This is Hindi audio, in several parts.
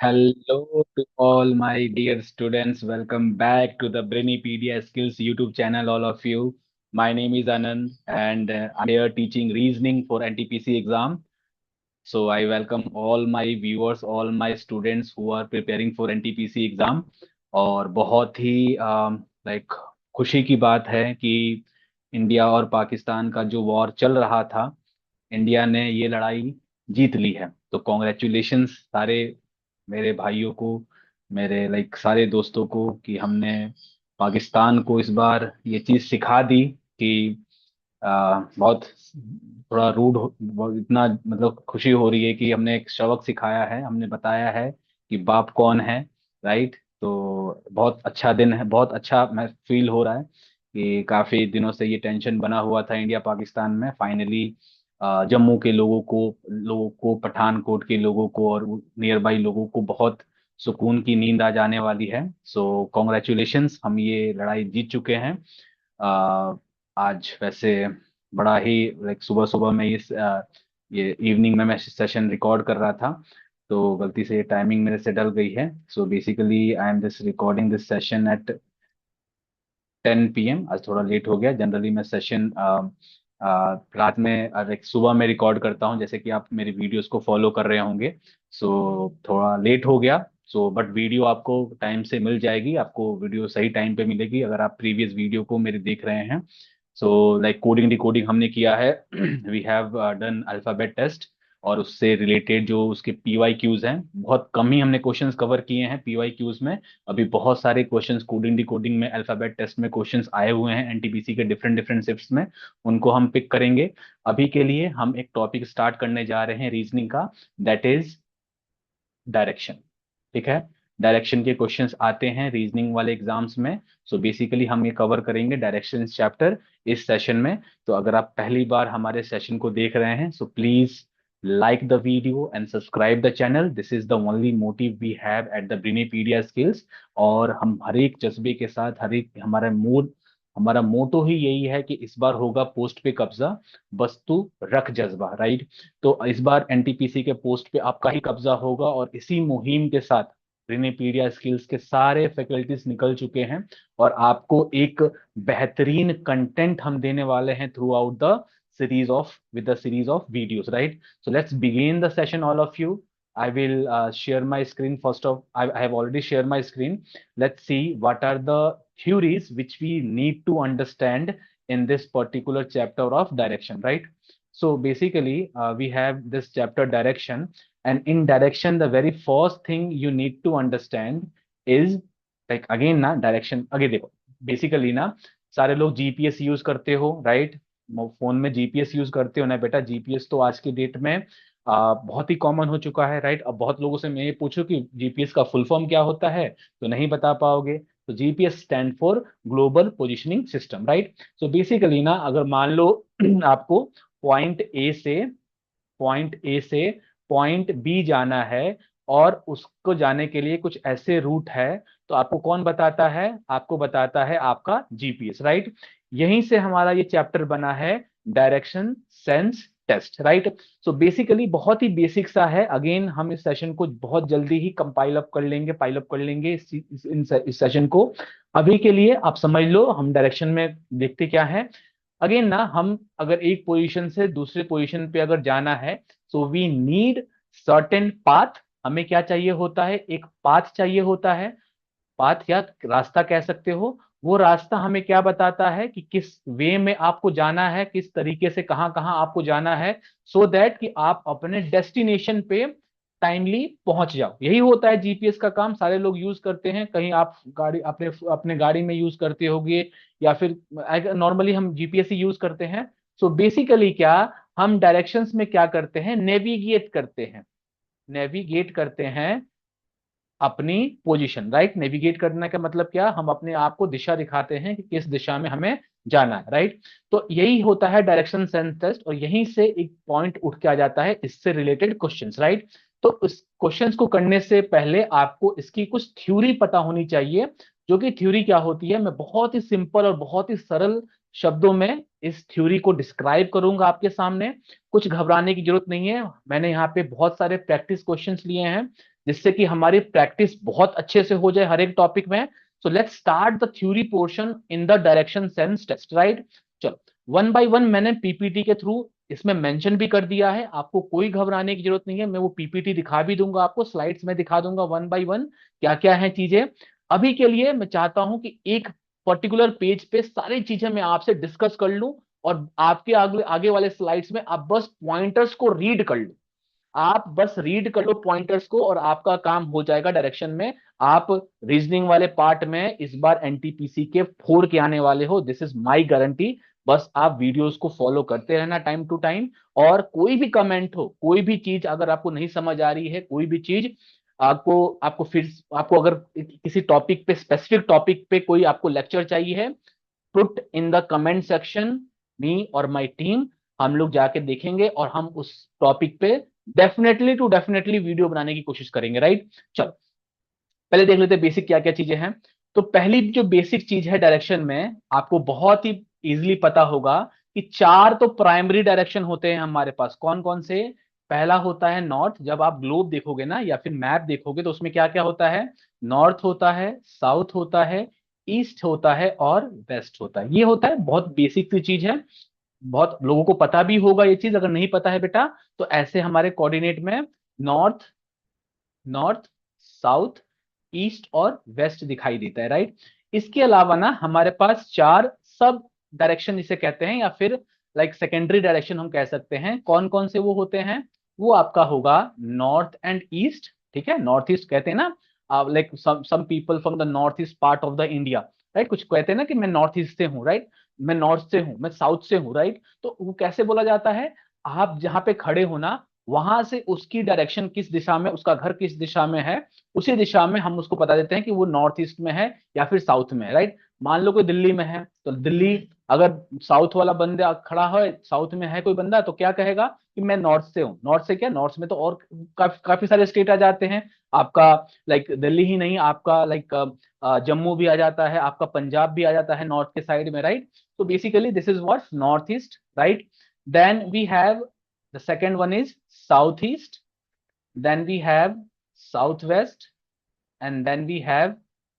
Hello to all my dear students. Welcome back to the Brainipedia Skills YouTube channel, all of you. My name is Anand and I'm here teaching reasoning for NTPC exam. So I welcome all my viewers, all my students who are preparing for NTPC exam. और बहुत ही लाइक खुशी की बात है कि इंडिया और पाकिस्तान का जो वॉर चल रहा था, इंडिया ने ये लड़ाई जीत ली है। तो कॉन्ग्रेचुलेशंस सारे मेरे भाइयों को, मेरे सारे दोस्तों को कि हमने पाकिस्तान को इस बार ये चीज सिखा दी कि बहुत थोड़ा इतना मतलब खुशी हो रही है कि हमने एक सबक सिखाया है, हमने बताया है कि बाप कौन है। राइट। तो बहुत अच्छा दिन है, बहुत अच्छा मैं फील हो रहा है कि काफी दिनों से ये टेंशन बना हुआ था इंडिया पाकिस्तान में। फाइनली जम्मू के लोगों को पठानकोट के लोगों को और नियर बाई लोगों को बहुत सुकून की नींद आ जाने वाली है। सो कॉन्ग्रेचुलेशंस, हम ये लड़ाई जीत चुके हैं। आज वैसे बड़ा ही सुबह सुबह में ये इवनिंग में मैं सेशन रिकॉर्ड कर रहा था, तो गलती से ये टाइमिंग मेरे से डल गई है। So basically I am just recording this session at 10 PM। आज थोड़ा लेट हो गया। जनरली मैं सेशन रात में सुबह में रिकॉर्ड करता हूँ, जैसे कि आप मेरी वीडियोस को फॉलो कर रहे होंगे। सो थोड़ा लेट हो गया। सो बट वीडियो आपको टाइम से मिल जाएगी, आपको वीडियो सही टाइम पे मिलेगी अगर आप प्रीवियस वीडियो को मेरे देख रहे हैं। सो कोडिंग डिकोडिंग हमने किया है। We have done alphabet test, और उससे रिलेटेड जो उसके पीवाई क्यूज हैं, बहुत कम ही हमने क्वेश्चंस कवर किए हैं पीवाई क्यूज में। अभी बहुत सारे क्वेश्चंस कोडिंग डिकोडिंग में, अल्फाबेट टेस्ट में क्वेश्चंस आए हुए हैं एनटीपीसी के डिफरेंट डिफरेंट शिफ्ट्स में। उनको हम पिक करेंगे। अभी के लिए हम एक टॉपिक स्टार्ट करने जा रहे हैं रीजनिंग का, दैट इज डायरेक्शन। ठीक है। डायरेक्शन के क्वेश्चंस आते हैं रीजनिंग वाले एग्जाम्स में। सो बेसिकली हम ये कवर करेंगे डायरेक्शन चैप्टर इस सेशन में। तो अगर आप पहली बार हमारे सेशन को देख रहे हैं, so please like the video and subscribe the channel. This is the only motive we have at the Brainipedia Skills। और हम हर एक जज्बे के साथ, हर एक हमारा मोटो ही यही है कि इस बार होगा पोस्ट पे कब्जा, बस तू रख जज्बा। राइट। तो इस बार एनटीपीसी के पोस्ट पे आपका ही कब्जा होगा, और इसी मुहिम के साथ ब्रेनेपीडिया स्किल्स के सारे फैकल्टीज निकल चुके हैं, और आपको एक बेहतरीन कंटेंट हम देने वाले हैं through out the series of videos, right? So let's begin the session, all of you. I will share my screen first of. I have already shared my screen. Let's see what are the theories which we need to understand in this particular chapter of direction, right? So basically, we have this chapter direction, and in direction, the very first thing you need to understand is again ना डायरेक्शन आगे देखो। बेसिकली ना सारे लोग जीपीएस यूज करते हो, राइट? फोन में जीपीएस यूज करते हो ना बेटा। जीपीएस तो आज की डेट में बहुत ही कॉमन हो चुका है, राइट? अब बहुत लोगों से मैं ये पूछूं कि जीपीएस का फुल फॉर्म क्या होता है, तो नहीं बता पाओगे। तो GPS stand for global positioning system, right? So basically ना अगर मान लो आपको पॉइंट ए से पॉइंट ए से पॉइंट बी जाना है, और उसको जाने के लिए कुछ ऐसे रूट है, तो आपको कौन बताता है? आपको बताता है आपका जीपीएस, राइट? यहीं से हमारा ये चैप्टर बना है, direction sense test, right? So basically बहुत ही बेसिक सा है। अगेन हम इस सेशन को बहुत जल्दी ही कंपाइल अप कर लेंगे, पाइल अप कर लेंगे इस सेशन को। अभी के लिए आप समझ लो हम डायरेक्शन में देखते क्या है। अगेन ना हम अगर एक पोजीशन से दूसरे पोजीशन पे अगर जाना है, so we need certain path. हमें क्या चाहिए होता है? एक पाथ चाहिए होता है। पाथ या रास्ता कह सकते हो। वो रास्ता हमें क्या बताता है कि किस वे में आपको जाना है, किस तरीके से कहां कहां आपको जाना है, सो दैट कि आप अपने डेस्टिनेशन पे टाइमली पहुंच जाओ। यही होता है जीपीएस का काम। सारे लोग यूज करते हैं। कहीं आप गाड़ी अपने अपने गाड़ी में यूज करते होगे, या फिर नॉर्मली हम जीपीएस ही यूज करते हैं। सो बेसिकली क्या हम डायरेक्शंस में क्या करते हैं? नेविगेट करते हैं। नेविगेट करते हैं अपनी पोजीशन, राइट? नेविगेट करने का मतलब क्या? हम अपने आप को दिशा दिखाते हैं कि किस दिशा में हमें जाना है, राइट? तो यही होता है डायरेक्शन सेंस टेस्ट, और यहीं से एक पॉइंट उठ के आ जाता है इससे रिलेटेड क्वेश्चंस, राइट? तो इस क्वेश्चंस को करने से पहले आपको इसकी कुछ थ्योरी पता होनी चाहिए। जो कि थ्योरी क्या होती है, मैं बहुत ही सिंपल और बहुत ही सरल शब्दों में इस थ्योरी को डिस्क्राइब करूंगा आपके सामने। कुछ घबराने की जरूरत नहीं है। मैंने यहाँ पे बहुत सारे प्रैक्टिस क्वेश्चंस लिए हैं, जिससे कि हमारी प्रैक्टिस बहुत अच्छे से हो जाए हर एक टॉपिक में। So let's start the theory portion in the direction sense test, right. चलो, वन बाय वन मैंने पीपीटी के थ्रू इसमें मेंशन भी कर दिया है, आपको कोई घबराने की जरूरत नहीं है। मैं वो पीपीटी दिखा भी दूंगा, आपको स्लाइड्स में दिखा दूंगा वन बाय वन क्या क्या है चीजें। अभी के लिए मैं चाहता हूं कि एक पर्टिकुलर पेज पे सारी चीजें मैं आपसे डिस्कस कर लूं, और आपके आगे आगे वाले स्लाइड्स में आप बस पॉइंटर्स को रीड कर लो। आप बस रीड कर लो पॉइंटर्स को और आपका काम हो जाएगा डायरेक्शन में। आप रीजनिंग वाले पार्ट में इस बार एनटीपीसी के 4 के आने वाले हो, दिस इज माय गारंटी। बस आप वीडियोस को फॉलो करते रहना टाइम टू टाइम। और कोई भी कमेंट हो, कोई भी चीज अगर आपको नहीं समझ आ रही है, कोई भी चीज आपको आपको फिर आपको अगर किसी टॉपिक पे, स्पेसिफिक टॉपिक पे कोई आपको लेक्चर चाहिए है, put in the comment section, me और माय टीम, हम लोग जाके देखेंगे और हम उस टॉपिक पे डेफिनेटली वीडियो बनाने की कोशिश करेंगे, राइट। चलो, पहले देख लेते हैं बेसिक क्या क्या चीजें हैं। तो पहली जो बेसिक चीज है डायरेक्शन में, आपको बहुत ही इजीली पता होगा कि 4 तो प्राइमरी डायरेक्शन होते हैं हमारे पास। कौन कौन से? पहला होता है नॉर्थ। जब आप ग्लोब देखोगे ना या फिर मैप देखोगे तो उसमें क्या क्या होता है? नॉर्थ होता है, साउथ होता है, ईस्ट होता है और वेस्ट होता है। ये होता है, बहुत बेसिक सी चीज है, बहुत लोगों को पता भी होगा ये चीज। अगर नहीं पता है बेटा तो ऐसे हमारे कोऑर्डिनेट में नॉर्थ, नॉर्थ, साउथ, ईस्ट और वेस्ट दिखाई देता है, राइट। इसके अलावा ना हमारे पास 4 सब डायरेक्शन जिसे कहते हैं, या फिर लाइक सेकेंडरी डायरेक्शन हम कह सकते हैं। कौन कौन से वो होते हैं? वो आपका होगा नॉर्थ एंड ईस्ट, ठीक है। नॉर्थ ईस्ट कहते हैं ना, like some people from the north east part of the India, right. कुछ कहते हैं ना कि मैं नॉर्थ ईस्ट से हूँ, राइट, मैं नॉर्थ से हूँ, मैं साउथ से हूँ, राइट। तो वो कैसे बोला जाता है? आप जहां पे खड़े हो ना, वहां से उसकी डायरेक्शन किस दिशा में, उसका घर किस दिशा में है, उसी दिशा में हम उसको बता देते हैं कि वो नॉर्थ ईस्ट में है या फिर साउथ में है, राइट। मान लो कोई दिल्ली में है, तो दिल्ली, अगर साउथ वाला बंदा खड़ा है, साउथ में है कोई बंदा, तो क्या कहेगा कि मैं नॉर्थ से हूँ। नॉर्थ से क्या, नॉर्थ में तो और काफी सारे स्टेट आ जाते हैं आपका, लाइक दिल्ली ही नहीं, आपका लाइक जम्मू भी आ जाता है, आपका पंजाब भी आ जाता है नॉर्थ के साइड में, राइट। तो basically this is what north east, right. Then we have the second one is southeast, then we have southwest, and then we have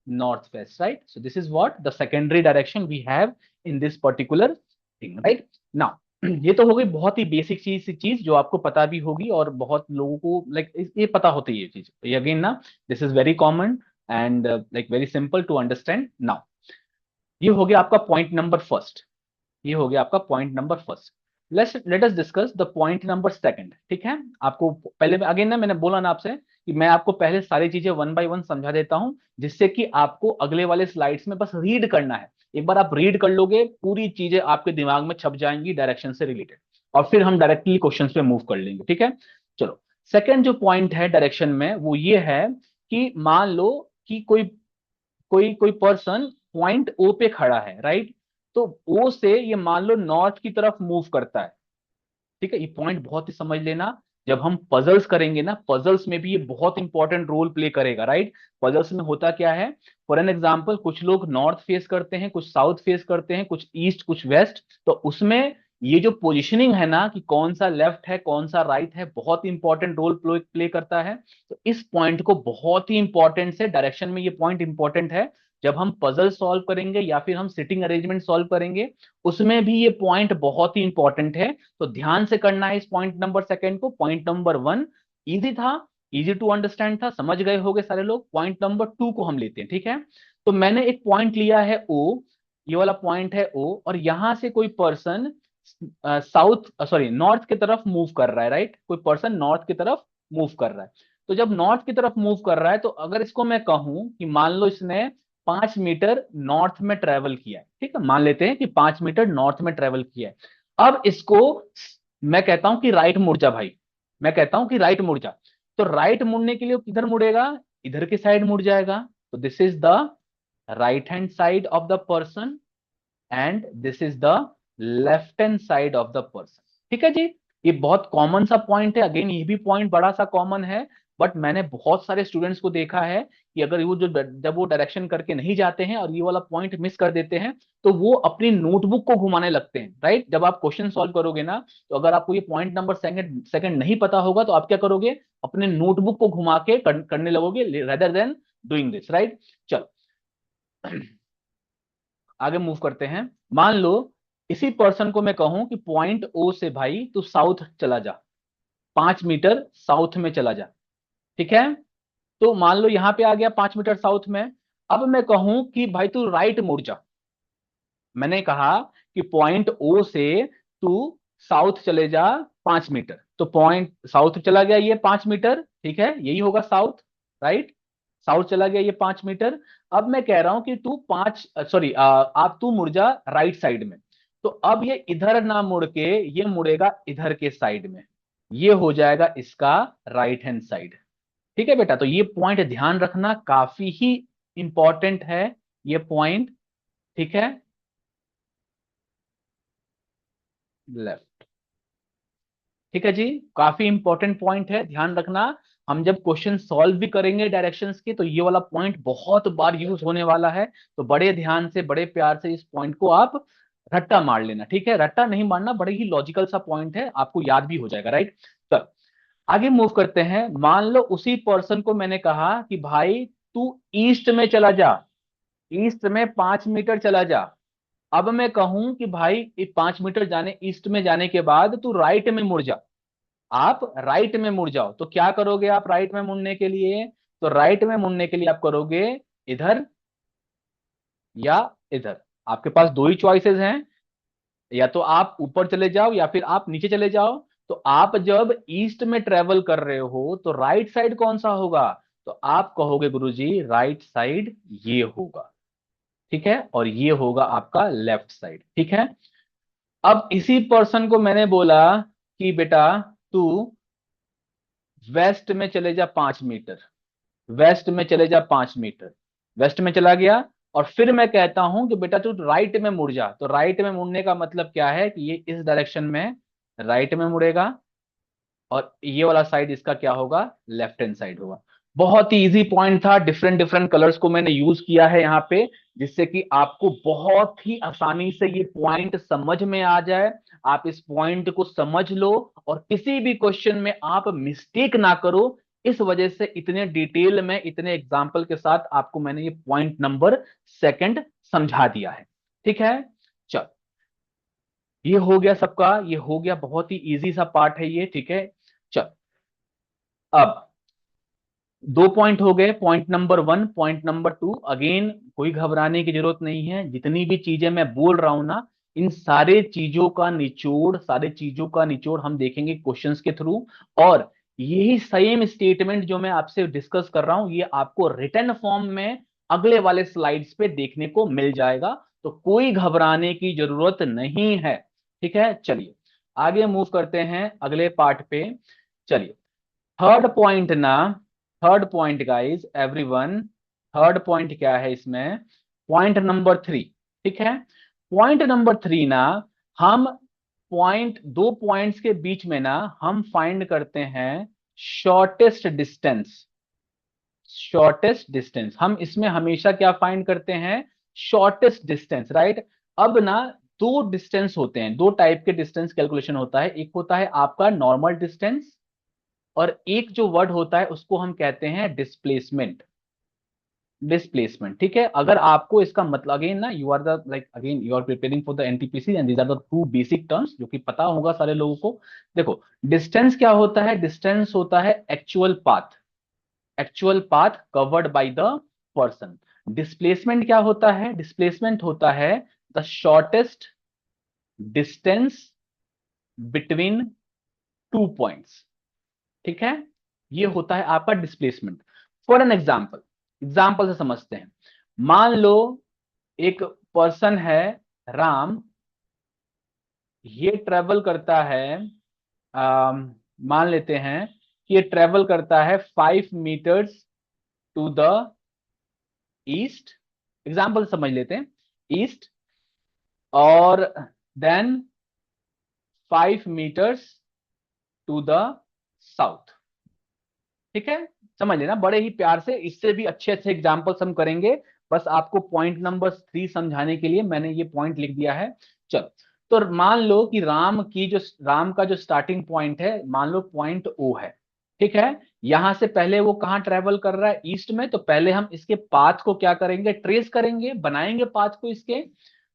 northwest, right? So this is what the secondary direction we have in this particular thing, right? Now ये तो हो गई बहुत ही बेसिक चीज जो आपको पता भी होगी और बहुत लोगों को लाइक ये पता होती है ये चीज। ये अगेन ना, this is very common and like very simple to understand. Now ये हो गया आपका पॉइंट नंबर फर्स्ट, ये हो गया आपका point number first. Let us discuss the point number second, ठीक है। आपको पहले अगेन ना, मैंने बोला ना आपसे कि मैं आपको पहले सारी चीजें वन बाय वन समझा देता हूं, जिससे कि आपको अगले वाले स्लाइड्स में बस रीड करना है। एक बार आप रीड कर लोगे, पूरी चीजें आपके दिमाग में छप जाएंगी डायरेक्शन से रिलेटेड, और फिर हम डायरेक्टली क्वेश्चन पे मूव कर लेंगे, ठीक है। चलो, सेकंड जो पॉइंट है डायरेक्शन में वो ये है कि मान लो कि कोई कोई कोई पर्सन पॉइंट ओ पे खड़ा है, राइट। तो ओ से ये मान लो नॉर्थ की तरफ मूव करता है, ठीक है। ये पॉइंट बहुत ही समझ लेना। जब हम पजल्स करेंगे ना, पजल्स में भी ये बहुत इंपॉर्टेंट रोल प्ले करेगा, राइट। पजल्स में होता क्या है, फॉर एन एग्जांपल, कुछ लोग नॉर्थ फेस करते हैं, कुछ साउथ फेस करते हैं, कुछ ईस्ट, कुछ वेस्ट। तो उसमें ये जो पोजिशनिंग है ना, कि कौन सा लेफ्ट है कौन सा राइट है, बहुत इंपॉर्टेंट रोल प्ले करता है। तो इस पॉइंट को बहुत ही इंपॉर्टेंट से डायरेक्शन में ये पॉइंट इंपॉर्टेंट है। जब हम पजल सॉल्व करेंगे या फिर हम सिटिंग अरेंजमेंट सॉल्व करेंगे, उसमें भी ये पॉइंट बहुत ही इंपॉर्टेंट है। तो ध्यान से करना है इस पॉइंट नंबर सेकंड को। पॉइंट नंबर वन इजी था, इजी टू अंडरस्टैंड था, समझ गए होंगे सारे लोग। पॉइंट नंबर टू को हम लेते हैं, ठीक है। तो मैंने एक पॉइंट लिया है ओ, ये वाला पॉइंट है ओ, और यहां से कोई पर्सन साउथ सॉरी नॉर्थ की तरफ मूव कर रहा है, राइट। कोई पर्सन नॉर्थ की तरफ मूव कर रहा है। तो जब नॉर्थ की तरफ मूव कर रहा है, तो अगर इसको मैं कहूं कि मान लो इसने 5 मीटर नॉर्थ में ट्रेवल किया है, ठीक है, मान लेते हैं कि 5 मीटर नॉर्थ में ट्रेवल किया है। अब इसको मैं कहता हूं कि राइट मुड़ जा भाई, मैं कहता हूं कि राइट मुड़ जा। तो राइट मुड़ने के लिए वो किधर मुड़ेगा? इधर की साइड मुड़ जाएगा। तो this is the right hand side of the person and this is the left hand side of the person, ठीक है जी। ये बहुत कॉमन सा पॉइंट है, अगेन ये भी पॉइंट बड़ा सा कॉमन है, बट मैंने बहुत सारे स्टूडेंट्स को देखा है कि अगर वो जो जब वो डायरेक्शन करके नहीं जाते हैं और ये वाला पॉइंट मिस कर देते हैं तो वो अपनी नोटबुक को घुमाने लगते हैं, राइट। जब आप क्वेश्चन सॉल्व करोगे ना, तो अगर आपको ये पॉइंट नंबर सेकंड सेकंड नहीं पता होगा तो आप क्या करोगे, अपने नोटबुक को घुमा के करने लगोगे rather than doing this, right. चल आगे मूव करते हैं। मान लो इसी पर्सन को मैं कहूं कि पॉइंट ओ से भाई तू साउथ चला जा, 5 मीटर साउथ में चला जा, ठीक है। तो मान लो यहां पे आ गया 5 मीटर साउथ में। अब मैं कहूं कि भाई तू राइट मुड़ जा। मैंने कहा कि पॉइंट ओ से तू साउथ चले जा 5 मीटर, तो पॉइंट साउथ चला गया ये 5 मीटर, ठीक है, यही होगा साउथ, राइट। साउथ चला गया ये 5 मीटर। अब मैं कह रहा हूं कि तू पांच सॉरी आप तू मुड़ जा राइट साइड में। तो अब ये इधर ना मुड़ के ये मुड़ेगा इधर के साइड में, ये हो जाएगा इसका राइट हैंड साइड। ठीक है बेटा, तो ये पॉइंट ध्यान रखना, काफी ही इंपॉर्टेंट है ये पॉइंट, ठीक है। लेफ्ट, ठीक है जी, काफी इंपॉर्टेंट पॉइंट है, ध्यान रखना। हम जब क्वेश्चन सॉल्व भी करेंगे डायरेक्शंस के तो ये वाला पॉइंट बहुत बार यूज होने वाला है। तो बड़े ध्यान से बड़े प्यार से इस पॉइंट को आप रट्टा मार लेना, ठीक है, रट्टा नहीं मारना, बड़े ही लॉजिकल सा पॉइंट है, आपको याद भी हो जाएगा, राइट। तो आगे मूव करते हैं। मान लो उसी पर्सन को मैंने कहा कि भाई तू ईस्ट में चला जा, ईस्ट में 5 मीटर चला जा। अब मैं कहूं कि भाई 5 मीटर जाने ईस्ट में जाने के बाद तू राइट में मुड़ जा, आप राइट में मुड़ जाओ। तो क्या करोगे आप राइट में मुड़ने के लिए, तो राइट में मुड़ने के लिए आप करोगे इधर या इधर। आपके पास दो ही चॉइसेस हैं, या तो आप ऊपर चले जाओ या फिर आप नीचे चले जाओ। तो आप जब ईस्ट में ट्रेवल कर रहे हो तो राइट साइड कौन सा होगा, तो आप कहोगे गुरुजी राइट साइड ये होगा, ठीक है, और ये होगा आपका लेफ्ट साइड, ठीक है। अब इसी पर्सन को मैंने बोला कि बेटा तू वेस्ट में चले जा 5 मीटर, वेस्ट में चले जा 5 मीटर, वेस्ट में चला गया। और फिर मैं कहता हूं कि बेटा तू राइट में मुड़ जा। तो राइट में मुड़ने का मतलब क्या है कि ये इस डायरेक्शन में राइट में मुड़ेगा और ये वाला साइड इसका क्या होगा, लेफ्ट हैंड साइड होगा। बहुत ही इजी पॉइंट था, डिफरेंट डिफरेंट कलर्स को मैंने यूज किया है यहाँ पे, जिससे कि आपको बहुत ही आसानी से ये पॉइंट समझ में आ जाए। आप इस पॉइंट को समझ लो और किसी भी क्वेश्चन में आप मिस्टेक ना करो। इस वजह से इतने डिटेल में इतने एग्जाम्पल के साथ आपको मैंने ये पॉइंट नंबर सेकंड समझा दिया है, ठीक है। चल ये हो गया सबका, ये हो गया, बहुत ही इजी सा पार्ट है ये, ठीक है। चल अब 2 पॉइंट हो गए, point number 1, point number 2। Again कोई घबराने की जरूरत नहीं है, जितनी भी चीजें मैं बोल रहा हूं ना, इन सारे चीजों का निचोड़, सारे चीजों का निचोड़ हम देखेंगे क्वेश्चंस के थ्रू। और यही सेम स्टेटमेंट जो मैं आपसे डिस्कस कर रहा हूं ये आपको रिटन फॉर्म में अगले वाले स्लाइड्स पे देखने को मिल जाएगा। तो कोई घबराने की जरूरत नहीं है, ठीक है। चलिए आगे मूव करते हैं अगले पार्ट पे। चलिए थर्ड पॉइंट ना, third point guys everyone, third point क्या है इसमें, पॉइंट नंबर 3, ठीक है। पॉइंट नंबर 3 ना, हम पॉइंट, दो पॉइंट्स के बीच में ना हम फाइंड करते हैं शॉर्टेस्ट डिस्टेंस, शॉर्टेस्ट डिस्टेंस। हम इसमें हमेशा क्या फाइंड करते हैं, शॉर्टेस्ट डिस्टेंस, राइट। अब ना दो डिस्टेंस होते हैं, दो टाइप के डिस्टेंस कैलकुलेशन होता है, एक होता है आपका नॉर्मल डिस्टेंस और एक जो वर्ड होता है उसको हम कहते हैं डिस्प्लेसमेंट, डिस्प्लेसमेंट, ठीक है। अगर आपको इसका मतलब, अगेन ना you are the like again you are preparing for the NTPC and these are the two basic terms जो कि पता होगा सारे लोगों को। देखो डिस्टेंस क्या होता है, डिस्टेंस होता है actual path, actual path covered by the person. Displacement क्या होता है, डिस्प्लेसमेंट होता है the shortest distance between two points, ठीक है। ये होता है आपका displacement. For an example, example से समझते हैं। मान लो एक पर्सन है राम, ये ट्रेवल करता है, मान लेते हैं कि ये ट्रेवल करता है 5 meters to the east, example समझ लेते हैं, ईस्ट, और then 5 meters to the south, ठीक है, समझ लेना बड़े ही प्यार से, इससे भी अच्छे अच्छे एग्जाम्पल्स हम करेंगे। बस आपको पॉइंट नंबर 3 समझाने के लिए मैंने ये पॉइंट लिख दिया है। चलो, तो मान लो कि राम का जो स्टार्टिंग पॉइंट है, मान लो पॉइंट ओ है। ठीक है, यहां से पहले वो कहाँ ट्रेवल कर रहा है, ईस्ट में। तो पहले हम इसके पाथ को क्या करेंगे, ट्रेस करेंगे, बनाएंगे पाथ को इसके।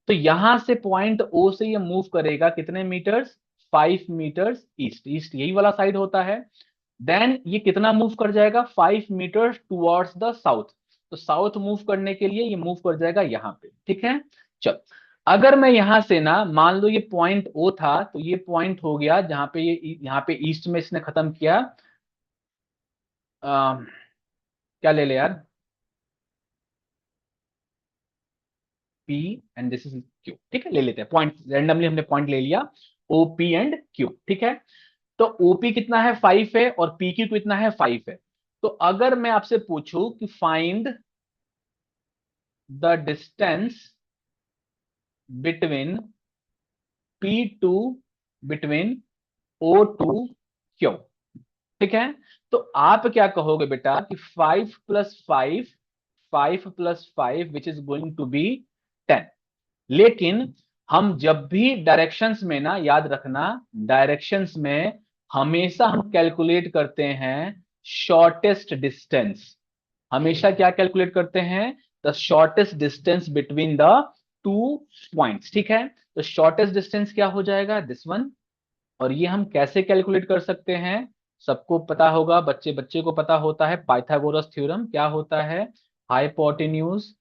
तो यहां से पॉइंट ओ से ये मूव करेगा कितने मीटर्स, 5 मीटर्स ईस्ट, ईस्ट यही वाला साइड होता है। देन ये कितना मूव कर जाएगा, 5 मीटर टुवर्ड्स द साउथ। तो साउथ मूव करने के लिए ये मूव कर जाएगा यहाँ पे। ठीक है, चल, अगर मैं यहां से ना, मान लो ये पॉइंट ओ था, तो ये पॉइंट हो गया जहां पे ये, यहाँ पे ईस्ट में इसने खत्म किया। आ, क्या ले ले यार, P and this is Q. ठीक है, ले लेते हैं पॉइंट, रैंडमली हमने पॉइंट ले लिया, ओ पी एंड क्यू। ठीक है, तो ओपी कितना है, 5 है, और पी क्यू कितना है, 5 है। तो अगर मैं आपसे पूछूं कि find the distance between P2 between O2 Q, ठीक है, तो आप क्या कहोगे बेटा कि 5 + 5, 5 + 5 which is going to be 10। लेकिन हम जब भी डायरेक्शंस में ना, याद रखना, डायरेक्शंस में हमेशा हम कैलकुलेट करते हैं शॉर्टेस्ट डिस्टेंस। हमेशा क्या कैलकुलेट करते हैं, the shortest distance between the two points. ठीक है, तो शॉर्टेस्ट डिस्टेंस क्या हो जाएगा, दिस वन। और ये हम कैसे कैलकुलेट कर सकते हैं, सबको पता होगा, बच्चे बच्चे को पता होता है, पाइथागोरस थ्योरम क्या होता है, hypotenuse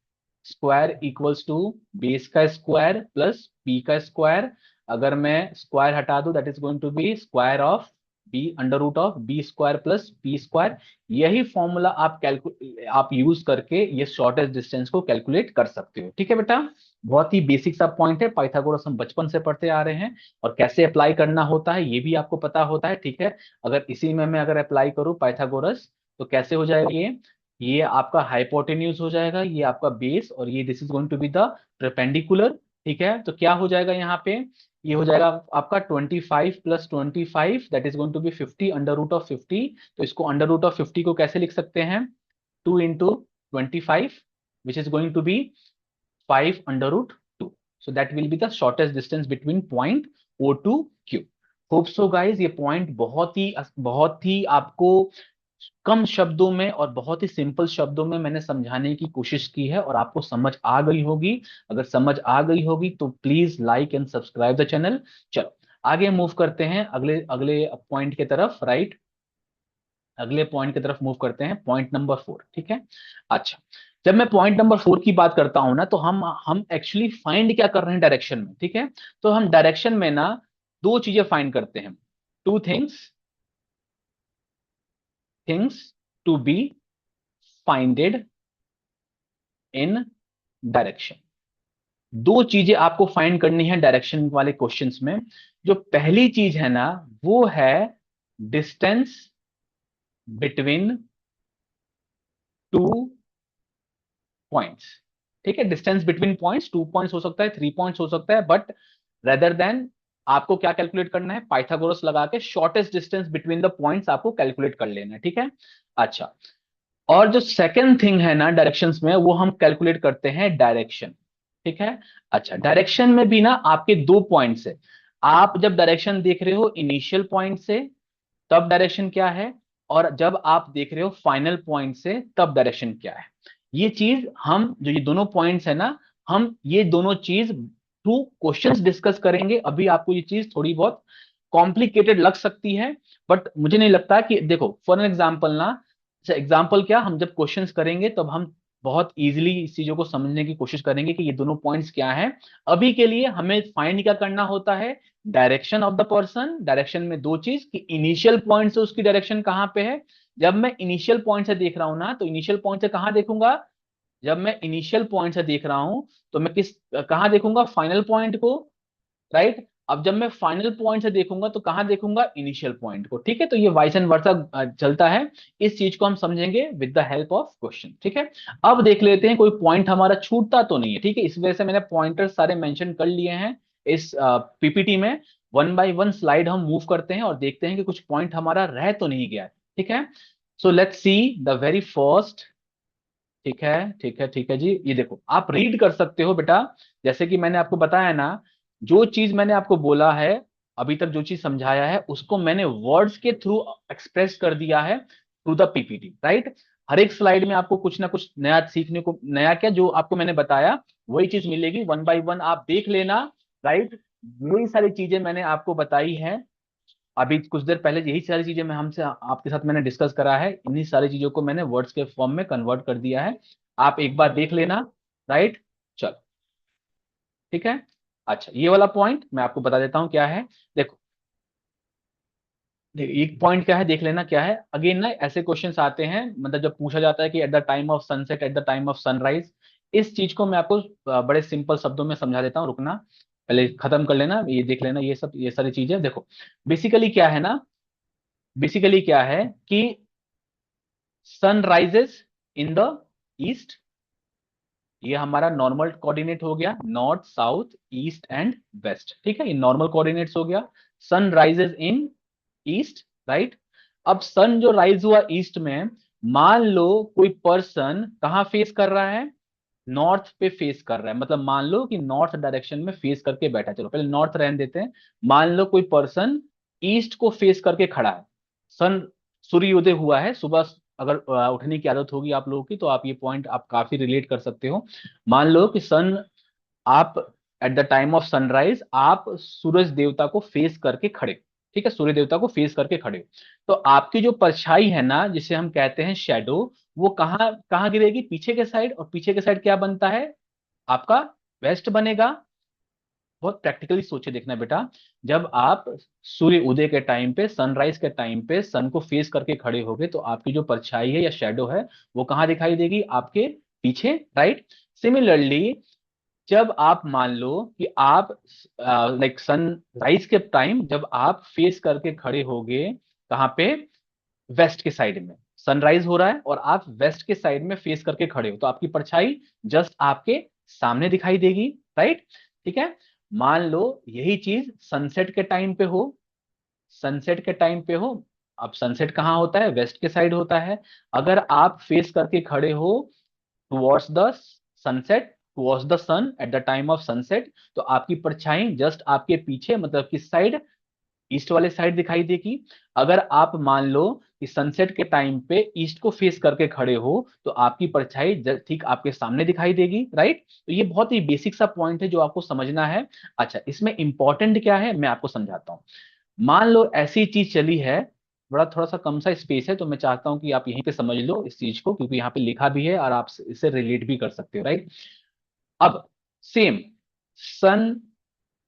square equals to base का स्क्वायर प्लस पी का स्क्वायर। अगर मैं स्क्वायर हटा दूं, that is going to be square of B, under root of B square plus P square. यही फॉर्मूला आप यूज करके ये शॉर्टेस्ट डिस्टेंस को कैलकुलेट कर सकते हो। ठीक है बेटा, बहुत ही बेसिक सा पॉइंट है, पाइथागोरस हम बचपन से पढ़ते आ रहे हैं, और कैसे अप्लाई करना होता है ये भी आपको पता होता है। ठीक है, अगर इसी में मैं अगर अप्लाई करूं पाइथागोरस, तो कैसे हो जाएगा ये आपका हाइपोटेन्यूज हो जाएगा, ये आपका बेस, और ये this is going to be the perpendicular. ठीक है, तो क्या हो जाएगा यहाँ पे, ये हो जाएगा आपका 25 + 25, that is going to be 50 under root of 50। तो इसको अंडर रूट ऑफ 50 को कैसे लिख सकते हैं, 2 × 25, which is going to be 5√2। So that will be the shortest distance between point O to Q. Hope so guys, ये पॉइंट बहुत ही आपको कम शब्दों में और बहुत ही सिंपल शब्दों में मैंने समझाने की कोशिश की है, और आपको समझ आ गई होगी। अगर समझ आ गई होगी तो please like and subscribe the channel. चलो, आगे मूव करते हैं अगले अगले पॉइंट की तरफ, राइट। अगले पॉइंट की तरफ मूव करते हैं, पॉइंट नंबर 4। ठीक है, अच्छा, जब मैं पॉइंट नंबर 4 की बात करता हूं ना, तो हम एक्चुअली फाइंड क्या कर रहे हैं डायरेक्शन में। ठीक है, तो हम डायरेक्शन में ना दो चीजें फाइंड करते हैं, two things to be finded in direction. दो चीजें आपको फाइंड करनी है डायरेक्शन वाले क्वेश्चंस में। जो पहली चीज है ना, वो है डिस्टेंस बिटवीन टू पॉइंट्स। ठीक है, डिस्टेंस बिटवीन पॉइंट्स, 2 पॉइंट्स हो सकता है, 3 पॉइंट्स हो सकता है, बट रेदर देन आपको क्या कैलकुलेट करना है, पाइथागोरस लगा के shortest distance between the points आपको कैलकुलेट कर लेना है। ठीक है, अच्छा, और जो सेकंड थिंग है ना डायरेक्शंस में, वो हम कैलकुलेट करते हैं डायरेक्शन। ठीक है, अच्छा, डायरेक्शन में भी ना आपके दो पॉइंट्स है। आप जब डायरेक्शन देख रहे हो इनिशियल पॉइंट से, तब डायरेक्शन क्या है, और जब आप देख रहे हो फाइनल पॉइंट से, तब डायरेक्शन क्या है। ये चीज हम, जो ये दोनों पॉइंट्स है ना, हम ये दोनों चीज थ्रू क्वेश्चंस डिस्कस करेंगे। अभी आपको ये चीज थोड़ी बहुत कॉम्प्लिकेटेड लग सकती है, बट मुझे नहीं लगता कि, देखो फॉर एन एग्जाम्पल ना, एग्जाम्पल क्या, हम जब क्वेश्चंस करेंगे तब हम बहुत इजीली इस चीजों को समझने की कोशिश करेंगे कि ये दोनों पॉइंट्स क्या हैं। अभी के लिए हमें फाइंड क्या करना होता है, direction of the person. Direction में दो चीज, कि इनिशियल पॉइंट से उसकी डायरेक्शन कहां पे है। जब मैं इनिशियल पॉइंट से देख रहा हूं ना, तो इनिशियल पॉइंट से कहां देखूंगा, जब मैं इनिशियल पॉइंट से देख रहा हूं, तो मैं कहां देखूंगा, फाइनल पॉइंट को, राइट। अब जब मैं फाइनल पॉइंट से देखूंगा तो कहां देखूंगा, इनिशियल पॉइंट को। ठीक है, तो ये वाइस एंड वर्सा चलता है। इस चीज को हम समझेंगे with the help of question. ठीक है, अब देख लेते हैं कोई पॉइंट हमारा छूटता तो नहीं है। ठीक है, इस वजह से मैंने पॉइंटर सारे मेंशन कर लिए हैं इस पीपीटी में। वन बाय वन स्लाइड हम मूव करते हैं और देखते हैं कि कुछ पॉइंट हमारा रह तो नहीं गया है। ठीक है, so let's see the very first. ठीक है, ठीक है, ठीक है जी, ये देखो आप रीड कर सकते हो बेटा। जैसे कि मैंने आपको बताया ना, जो चीज मैंने आपको बोला है, अभी तक जो चीज समझाया है उसको मैंने वर्ड्स के थ्रू एक्सप्रेस कर दिया है थ्रू द पीपीटी, राइट। हर एक स्लाइड में आपको कुछ ना कुछ नया सीखने को, नया क्या जो आपको मैंने बताया वही चीज मिलेगी, वन बाय वन आप देख लेना, राइट। यही सारी चीजें मैंने आपको बताई है अभी कुछ देर पहले, यही सारी चीजें मैं हमसे आपके साथ मैंने डिस्कस करा है, इन्हीं सारी चीजों को मैंने वर्ड्स के फॉर्म में कन्वर्ट कर दिया है। आप एक बार देख लेना, राइट। चलो, ठीक है। अच्छा, ये वाला पॉइंट मैं आपको बता देता हूं क्या है। देखो, एक पॉइंट क्या है देख लेना क्या है। अगेन ना ऐसे क्वेश्चंस आते हैं, मतलब जब पूछा जाता है कि eight the time of sunset, eight the time of sunrise, इस चीज को मैं आपको बड़े सिंपल शब्दों में समझा देता हूँ, रुकना, पहले खत्म कर लेना, ये देख लेना, ये सब ये सारी चीजें देखो। बेसिकली क्या है ना, बेसिकली क्या है कि sun rises in the east, ये हमारा नॉर्मल कोऑर्डिनेट हो गया, north south east and west, ठीक है, ये नॉर्मल कोऑर्डिनेट्स हो गया। Sun rises in east, right. अब सन जो राइज हुआ ईस्ट में, मान लो कोई पर्सन कहाँ फेस कर रहा है, नॉर्थ पे फेस कर रहा है, मतलब मान लो कि नॉर्थ डायरेक्शन में फेस करके बैठा है। चलो पहले नॉर्थ रहने देते हैं। मान लो कोई पर्सन ईस्ट को फेस करके खड़ा है, सन, सूर्योदय हुआ है सुबह। अगर उठने की आदत होगी आप लोगों की तो आप ये पॉइंट आप काफी रिलेट कर सकते हो। मान लो कि सन, आप eight the time of sunrise आप सूरज देवता को फेस करके खड़े, ठीक है, सूर्य देवता को फेस करके खड़े, तो आपकी जो परछाई है ना, जिसे हम कहते हैं शेडो, वो कहाँ कहाँ गिरेगी, पीछे के साइड, और पीछे के साइड क्या बनता है आपका, वेस्ट बनेगा। बहुत प्रैक्टिकली सोचे देखना बेटा, जब आप सूर्य उदय के टाइम पे, सनराइज के टाइम पे सन को फेस करके खड़े होगे तो आपकी जो परछाई है या शेडो है वो कहाँ दिखाई देगी, आपके पीछे, राइट। सिमिलरली जब आप मान लो कि आप लाइक सनराइज के टाइम जब आप फेस करके खड़े होगे, कहाँ पे, वेस्ट के साइड में, सनराइज हो रहा है और आप वेस्ट के साइड में फेस करके खड़े हो, तो आपकी परछाई जस्ट आपके सामने दिखाई देगी, राइट। ठीक है। मान लो यही चीज सनसेट के टाइम पे हो, सनसेट के टाइम पे हो, अब सनसेट कहाँ होता है, वेस्ट के साइड होता है। अगर आप फेस करके खड़े हो towards the sunset, towards the sun at the time of sunset, तो आपकी परछाई जस्ट आपके पीछे, मतलब किस साइड, ईस्ट वाले साइड दिखाई देगी। अगर आप मान लो कि सनसेट के टाइम पे ईस्ट को फेस करके खड़े हो तो आपकी परछाई ठीक आपके सामने दिखाई देगी, राइट। तो ये बहुत ही बेसिक सा पॉइंट है जो आपको समझना है। अच्छा, इसमें इंपॉर्टेंट क्या है मैं आपको समझाता हूँ। मान लो ऐसी चीज चली है, बड़ा थोड़ा सा कम सा स्पेस है, तो मैं चाहता हूं कि आप यहीं पे समझ लो इस चीज को, क्योंकि यहाँ पे लिखा भी है और आप इसे रिलेट भी कर सकते हो, राइट। अब सेम सन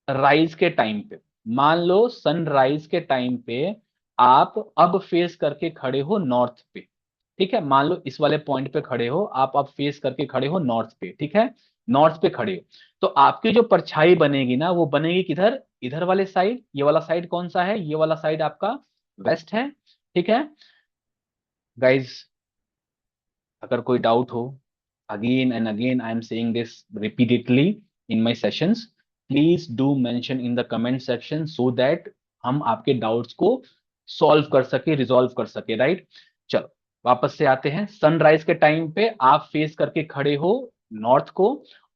राइज के टाइम पे, मान लो सनराइज के टाइम पे आप अब फेस करके खड़े हो नॉर्थ पे, ठीक है, मान लो इस वाले पॉइंट पे खड़े हो आप, अब फेस करके खड़े हो नॉर्थ पे, ठीक है, नॉर्थ पे खड़े हो, तो आपकी जो परछाई बनेगी ना वो बनेगी किधर, इधर वाले साइड। ये वाला साइड कौन सा है, ये वाला साइड आपका वेस्ट है, ठीक है। गाइज, अगर कोई डाउट हो, again and again I am saying this repeatedly in my sessions, please do mention in the comment section so that हम आपके डाउट्स को सॉल्व कर सके, रिजॉल्व कर सके, राइट। चलो वापस से आते हैं, सनराइज के टाइम पे आप फेस करके खड़े हो नॉर्थ को,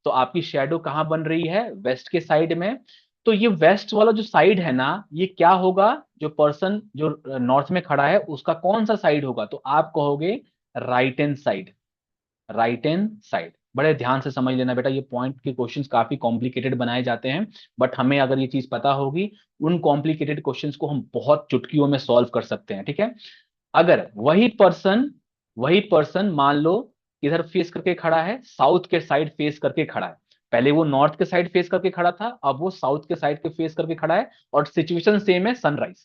तो आपकी शेडो कहाँ बन रही है, वेस्ट के साइड में। तो ये वेस्ट वाला जो साइड है ना, ये क्या होगा, जो पर्सन जो नॉर्थ में खड़ा है उसका कौन सा साइड होगा, तो आप कहोगे right hand side, right hand side. बड़े ध्यान से समझ लेना बेटा, ये पॉइंट के क्वेश्चंस काफी कॉम्प्लिकेटेड बनाए जाते हैं, बट हमें अगर ये चीज पता होगी, उन कॉम्प्लिकेटेड क्वेश्चंस को हम बहुत चुटकियों में सॉल्व कर सकते हैं, ठीक है। अगर वही पर्सन मान लो इधर फेस करके खड़ा है, साउथ के साइड फेस करके खड़ा है, पहले वो नॉर्थ के साइड फेस करके खड़ा था, अब वो साउथ के साइड के फेस करके खड़ा है, और सिचुएशन सेम है सनराइज,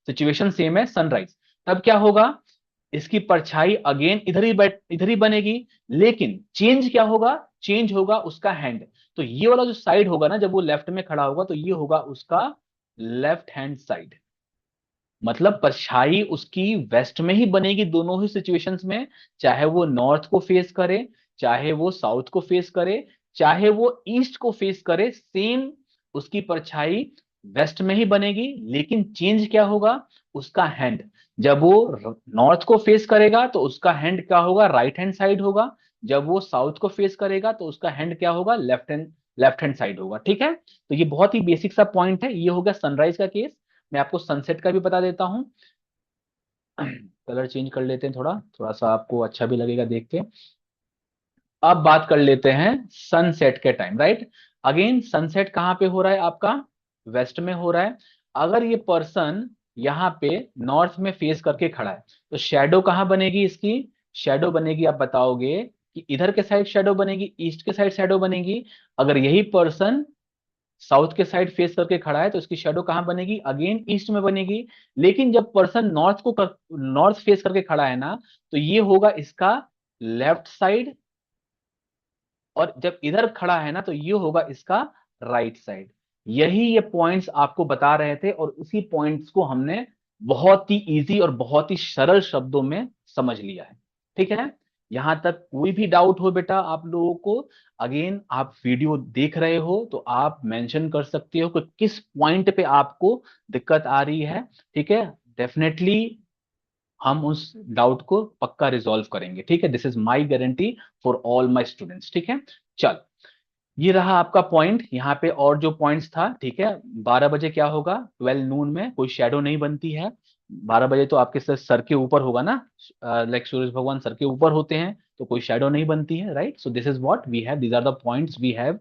सिचुएशन सेम है सनराइज, तब क्या होगा, इसकी परछाई अगेन इधर ही बनेगी, लेकिन चेंज क्या होगा, चेंज होगा उसका हैंड। तो ये वाला जो साइड होगा ना, जब वो लेफ्ट में खड़ा होगा तो ये होगा उसका लेफ्ट हैंड साइड, मतलब परछाई उसकी वेस्ट में ही बनेगी दोनों ही सिचुएशंस में, चाहे वो नॉर्थ को फेस करे, चाहे वो साउथ को फेस करे, चाहे वो ईस्ट को फेस करे, सेम उसकी परछाई वेस्ट में ही बनेगी, लेकिन चेंज क्या होगा, उसका हैंड। जब वो नॉर्थ को फेस करेगा तो उसका हैंड क्या होगा, राइट हैंड साइड होगा। जब वो साउथ को फेस करेगा तो उसका हैंड क्या होगा, लेफ्ट हैंड साइड होगा। ठीक है, तो ये बहुत ही बेसिक सा पॉइंट है। ये हो गया सनराइज का केस। मैं आपको सनसेट का भी बता देता हूँ। कलर चेंज कर लेते हैं, थोड़ा थोड़ा सा आपको अच्छा भी लगेगा देख के। अब बात कर लेते हैं सनसेट के टाइम, राइट। अगेन सनसेट कहाँ पे हो रहा है आपका, वेस्ट में हो रहा है। अगर ये पर्सन यहाँ पे नॉर्थ में फेस करके खड़ा है तो शेडो कहाँ बनेगी इसकी, शेडो बनेगी, आप बताओगे कि इधर के साइड शेडो बनेगी, ईस्ट के साइड शेडो बनेगी। अगर यही पर्सन साउथ के साइड फेस करके खड़ा है तो इसकी शेडो कहाँ बनेगी, अगेन ईस्ट में बनेगी। लेकिन जब पर्सन नॉर्थ फेस करके खड़ा है ना, तो ये होगा इसका लेफ्ट साइड। और जब इधर खड़ा है ना तो ये होगा इसका राइट साइड। यही ये पॉइंट्स आपको बता रहे थे और उसी पॉइंट्स को हमने बहुत ही इजी और बहुत ही सरल शब्दों में समझ लिया है। ठीक है, यहां तक कोई भी डाउट हो बेटा आप लोगों को, अगेन आप वीडियो देख रहे हो तो आप मेंशन कर सकते हो कि किस पॉइंट पे आपको दिक्कत आ रही है। ठीक है, डेफिनेटली हम उस डाउट को पक्का रिजॉल्व करेंगे। ठीक है, this is my guarantee for all my students. ठीक है, चल, ये रहा आपका पॉइंट। यहाँ पे और जो पॉइंट्स था, ठीक है, 12 बजे क्या होगा, 12 नून में कोई शेडो नहीं बनती है। 12 बजे तो आपके सर के ऊपर होगा ना, लाइक सूरज भगवान सर के ऊपर होते हैं तो कोई शेडो नहीं बनती है, right. So this is what we have, these are the points we have,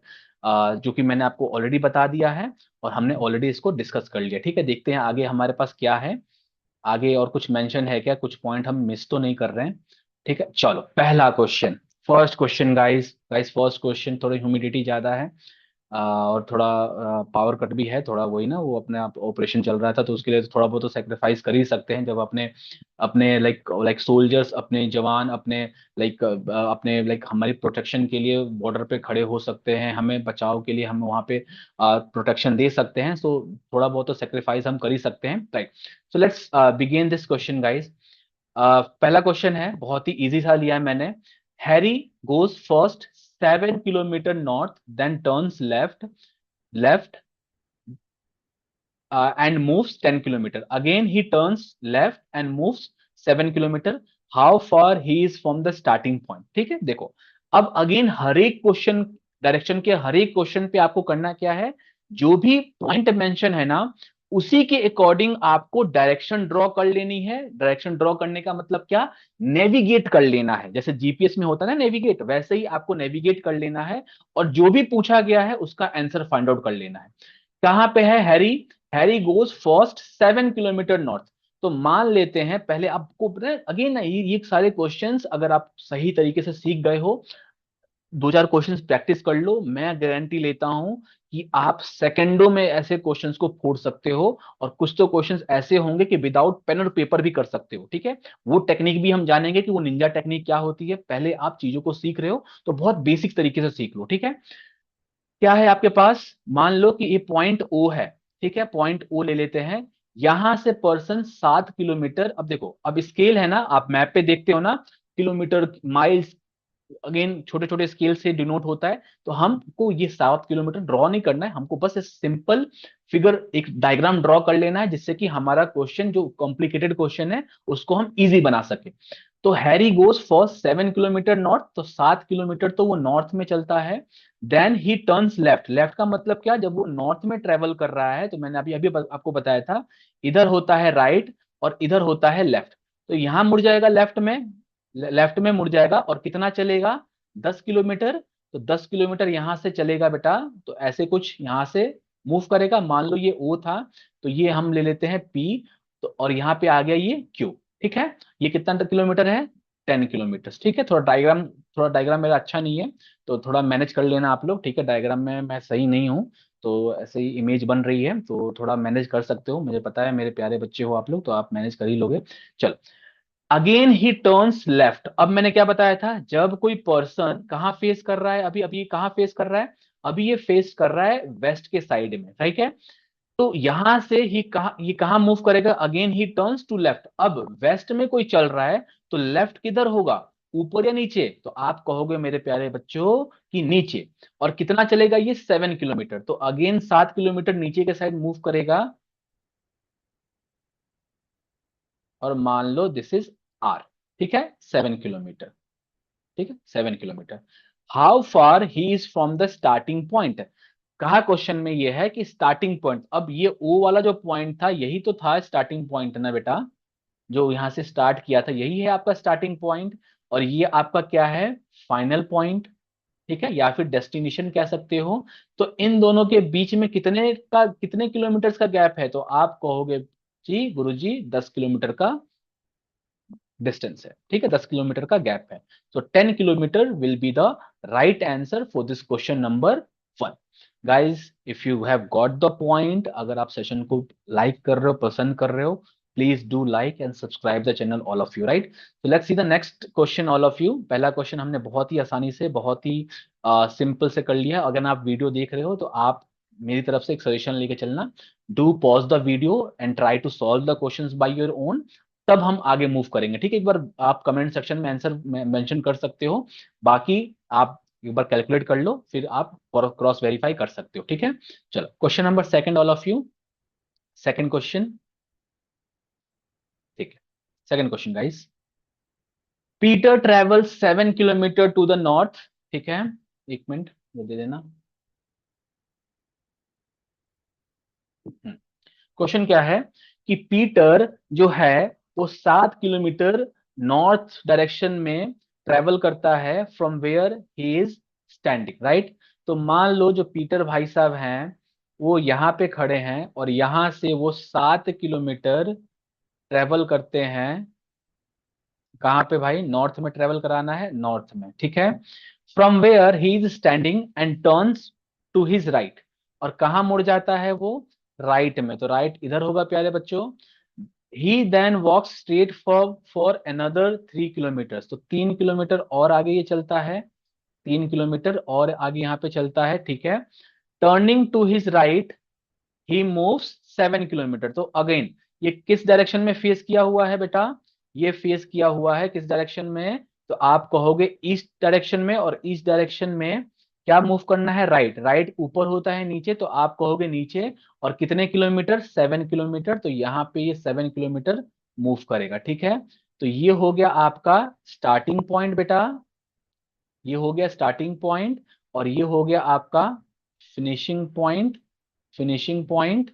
जो कि मैंने आपको ऑलरेडी बता दिया है और हमने ऑलरेडी इसको डिस्कस कर लिया। ठीक है, देखते हैं आगे हमारे पास क्या है। आगे और कुछ मेंशन है क्या, कुछ पॉइंट हम मिस तो नहीं कर रहे हैं। ठीक है, चलो पहला question, first question guys guys first question. थोड़ी ह्यूमिडिटी ज्यादा है और थोड़ा पावर कट भी है, थोड़ा वही ना, वो अपने आप ऑपरेशन चल रहा था तो उसके लिए तो थोड़ा बहुत तो सेक्रीफाइस कर ही सकते हैं। जब अपने अपने लाइक लाइक सोल्जर्स, अपने जवान, अपने लाइक अपने लाइक हमारी प्रोटेक्शन के लिए बॉर्डर पे खड़े हो सकते हैं, हमें बचाव के लिए हम वहाँ पे प्रोटेक्शन दे सकते हैं। सो थोड़ा बहुत तो सेक्रीफाइस हम कर ही सकते हैं, right. So let's begin this question guys. पहला क्वेश्चन है, बहुत ही इजी सा लिया है मैंने। Harry goes first 7 kilometer north, then turns left left and moves 10 kilometer. Again, he turns left and moves 7 kilometer. How far he is from the starting point? ठीक है, देखो अब अगेन हर एक क्वेश्चन, डायरेक्शन के हर एक क्वेश्चन पे आपको करना क्या है, जो भी पॉइंट मेंशन है ना उसी के अकॉर्डिंग आपको डायरेक्शन ड्रॉ कर लेनी है। डायरेक्शन ड्रॉ करने का मतलब क्या, नेविगेट कर लेना है। जैसे जीपीएस में होता है ना नेविगेट, वैसे ही आपको नेविगेट कर लेना है और जो भी पूछा गया है उसका आंसर फाइंड आउट कर लेना है। कहां पे है Harry, Harry goes first 7 kilometer north. तो मान लेते हैं, पहले आपको अगेन ना ये सारे क्वेश्चंस अगर आप सही तरीके से सीख गए हो, दो चार क्वेश्चंस प्रैक्टिस कर लो, मैं गारंटी लेता हूं कि आप सेकंडों में ऐसे क्वेश्चंस को फोड़ सकते हो। और कुछ तो क्वेश्चंस ऐसे होंगे कि विदाउट पेन और पेपर भी कर सकते हो। ठीक है, वो टेक्निक भी हम जानेंगे कि वो निंजा टेक्निक क्या होती है। पहले आप चीजों को सीख रहे हो तो बहुत बेसिक तरीके से सीख लो। ठीक है, क्या है आपके पास, मान लो कि ये पॉइंट ओ है। ठीक है, पॉइंट ओ ले लेते हैं। यहां से पर्सन 7 किलोमीटर, अब देखो अब स्केल है ना, आप मैप पे देखते हो ना, किलोमीटर माइल्स, अगेन छोटे छोटे स्केल से डिनोट होता है। तो हमको ये 7 किलोमीटर ड्रॉ नहीं करना है, हमको बस सिंपल फिगर एक डायग्राम ड्रॉ कर लेना है जिससे कि हमारा क्वेश्चन जो कॉम्प्लिकेटेड क्वेश्चन है उसको हम इजी बना सके। तो Harry goes for 7 kilometer north, तो 7 किलोमीटर तो वो नॉर्थ में चलता है। Then he turns left, left का मतलब क्या, जब वो नॉर्थ में ट्रेवल कर रहा है तो मैंने अभी अभी आपको बताया था, इधर होता है राइट और इधर होता है लेफ्ट। तो यहां मुड़ जाएगा लेफ्ट में, लेफ्ट में मुड़ जाएगा और कितना चलेगा, 10 किलोमीटर। तो 10 किलोमीटर यहां से चलेगा बेटा, तो ऐसे कुछ यहां से मूव करेगा। मान लो ये ओ था तो ये हम ले लेते हैं पी, तो और यहाँ पे आ गया ये क्यू। ठीक है, ये कितना किलोमीटर है, 10 किलोमीटर। ठीक है, थोड़ा डायग्राम मेरा अच्छा नहीं है तो थोड़ा मैनेज कर लेना आप लोग। ठीक है, डायग्राम में मैं सही नहीं हूँ तो ऐसे ही इमेज बन रही है तो थोड़ा मैनेज कर सकते हो, मुझे पता है मेरे प्यारे बच्चे हो आप लोग तो आप मैनेज कर ही लोगे। चलो, अगेन ही टर्न्स लेफ्ट। अब मैंने क्या बताया था, जब कोई पर्सन कहाँ फेस कर रहा है, अभी अभी कहाँ फेस कर रहा है, अभी ये फेस कर रहा है वेस्ट के साइड में, ठीक है। तो यहां से ये कहाँ मूव करेगा, again he turns to left. अब वेस्ट में कोई चल रहा है तो लेफ्ट किधर होगा, ऊपर या नीचे, तो आप कहोगे मेरे प्यारे बच्चों कि नीचे। और कितना चलेगा ये, 7 किलोमीटर, तो अगेन 7 किलोमीटर नीचे के साइड मूव करेगा। और मान लो दिस इज आर, ठीक है, 7 किलोमीटर, ठीक है, 7 kilometre. How far he is from the starting point. कहा क्वेश्चन में ये है कि स्टार्टिंग पॉइंट, अब ये ओ वाला जो पॉइंट था यही तो था स्टार्टिंग पॉइंट ना बेटा, जो यहां से स्टार्ट किया था यही है आपका स्टार्टिंग पॉइंट, और ये आपका क्या है, फाइनल पॉइंट, ठीक है, या फिर डेस्टिनेशन कह सकते हो। तो इन दोनों के बीच में कितने किलोमीटर का गैप है, तो आप कहोगे जी गुरुजी 10 किलोमीटर का डिस्टेंस है, ठीक है, 10 किलोमीटर का गैप है। तो 10 kilometre will be the right answer for this question number 1। Guys if you have got the point, अगर आप सेशन को लाइक कर रहे हो, पसंद कर रहे हो, please do like and subscribe the channel all of you, right. तो let's see the next question all of you. पहला क्वेश्चन हमने बहुत ही आसानी से, बहुत ही सिंपल से कर लिया। अगर आप वीडियो देख रहे हो तो आप मेरी तरफ से एक सजेशन लेके चलना, do pause the video and try to solve the questions by your own, तब हम आगे मूव करेंगे, ठीक है। एक बार आप कमेंट सेक्शन में आंसर मेंशन कर सकते हो, बाकी आप एक बार कैलकुलेट कर लो, फिर आप क्रॉस वेरीफाई कर सकते हो, ठीक है। चलो question number second all of you, second question, ठीक है। Second question guys, Peter travel 7 kilometer to the north, ठीक है, एक मिनट ये दे देना। क्वेश्चन क्या है कि पीटर जो है वो 7 किलोमीटर नॉर्थ डायरेक्शन में ट्रेवल करता है from where he is standing, right. तो मान लो जो पीटर भाई साहब हैं वो यहाँ पे खड़े हैं और यहां से वो 7 किलोमीटर ट्रेवल करते हैं, कहाँ पे भाई, नॉर्थ में ट्रेवल कराना है, नॉर्थ में, ठीक है। From where he is standing and turns to his right, और कहाँ मुड़ जाता है वो, राइट में, तो राइट इधर होगा प्यारे बच्चों। He then walks straight for another 3 kilometre, तो 3 किलोमीटर और आगे ये चलता है, 3 किलोमीटर और आगे यहाँ पे चलता है, ठीक है। Turning to his right he moves 7 kilometer, तो अगेन ये किस डायरेक्शन में फेस किया हुआ है बेटा, ये फेस किया हुआ है किस डायरेक्शन में, तो आप कहोगे ईस्ट डायरेक्शन में, और ईस्ट डायरेक्शन में क्या मूव करना है, राइट, राइट ऊपर होता है नीचे, तो आप कहोगे नीचे, और कितने किलोमीटर, 7 किलोमीटर, तो यहाँ पे ये 7 किलोमीटर मूव करेगा, ठीक है। तो ये हो गया आपका स्टार्टिंग पॉइंट बेटा, ये हो गया स्टार्टिंग पॉइंट, और ये हो गया आपका फिनिशिंग पॉइंट, फिनिशिंग पॉइंट।